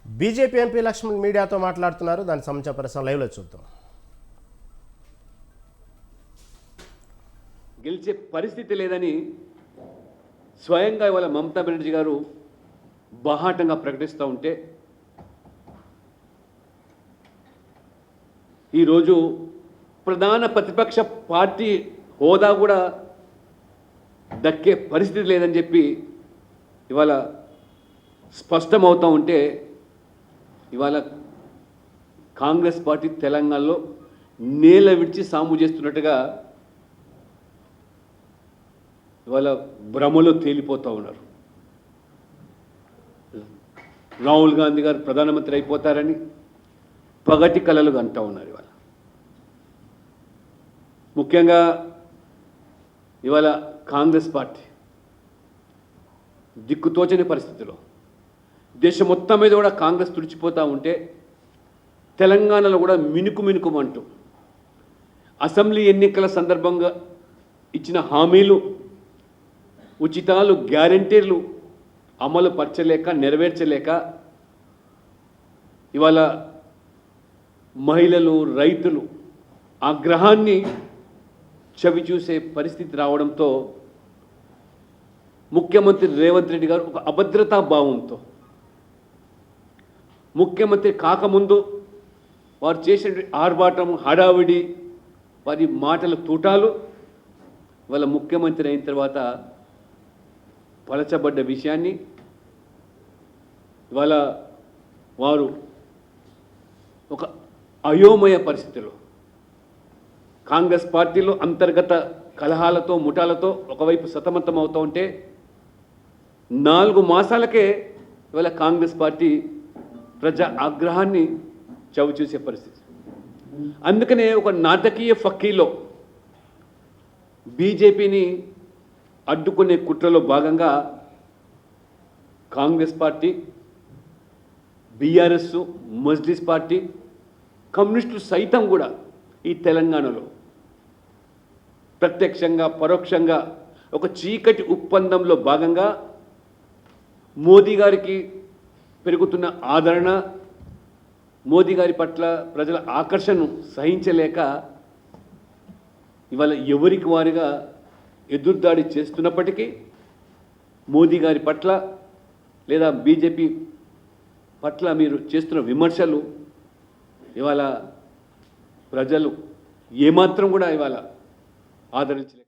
BJP MP Laxman మీడియాతో మాట్లాడుతున్నారు. దానికి సంబంధించిన ప్రశ్న లైవ్లో చూద్దాం. గెలిచే పరిస్థితి లేదని స్వయంగా ఇవాళ మమతా బెనర్జీ గారు బాహాటంగా ప్రకటిస్తూ ఉంటే ఈరోజు ప్రధాన ప్రతిపక్ష పార్టీ హోదా కూడా దక్కే పరిస్థితి లేదని చెప్పి ఇవాళ స్పష్టమవుతూ ఉంటే ఇవాళ కాంగ్రెస్ పార్టీ తెలంగాణలో నేల విడిచి సాము చేస్తున్నట్టుగా ఇవాళ భ్రమలో తేలిపోతూ ఉన్నారు. రాహుల్ గాంధీ గారు ప్రధానమంత్రి అయిపోతారని పగటి కలలు అంటూ ఉన్నారు. ముఖ్యంగా ఇవాళ కాంగ్రెస్ పార్టీ దిక్కుతోచని పరిస్థితిలో దేశం మొత్తం మీద కూడా కాంగ్రెస్ తుడిచిపోతూ ఉంటే తెలంగాణలో కూడా మినుకుమంటూ అసెంబ్లీ ఎన్నికల సందర్భంగా ఇచ్చిన హామీలు, ఉచితాలు, గ్యారంటీలు అమలు పరచలేక, నెరవేర్చలేక ఇవాళ మహిళలు, రైతులు ఆగ్రహాన్ని చవి చూసే పరిస్థితి రావడంతో ముఖ్యమంత్రి రేవంత్ రెడ్డి గారు ఒక అభద్రతా భావంతో ముఖ్యమంత్రి కాకముందు వారు చేసిన ఆర్భాటం, హడావిడి, వారి మాటల తూటాలు వాళ్ళ ముఖ్యమంత్రి అయిన తర్వాత పలచబడ్డ విషయాన్ని ఇవాళ వారు ఒక అయోమయ పరిస్థితిలో కాంగ్రెస్ పార్టీలో అంతర్గత కలహాలతో, ముఠాలతో ఒకవైపు సతమతం అవుతూ ఉంటే 4 మాసాలకే ఇవాళ కాంగ్రెస్ పార్టీ ప్రజా ఆగ్రహాన్ని చవిచూసే పరిస్థితి. అందుకనే ఒక నాటకీయ ఫక్కీలో బీజేపీని అడ్డుకునే కుట్రలో భాగంగా Congress party, BRS, Majlis party, కమ్యూనిస్టులు సైతం కూడా ఈ తెలంగాణలో ప్రత్యక్షంగా పరోక్షంగా ఒక చీకటి ఒప్పందంలో భాగంగా మోదీ గారికి పెరుగుతున్న ఆదరణ, మోదీ గారి పట్ల ప్రజల ఆకర్షణను సహించలేక ఇవాళ ఎవరికి వారిగా ఎదురుదాడి చేస్తున్నప్పటికీ మోదీ గారి పట్ల లేదా బీజేపీ పట్ల మీరు చేస్తున్న విమర్శలు ఇవాళ ప్రజలు ఏమాత్రం కూడా ఇవాళ ఆదరించలేదు.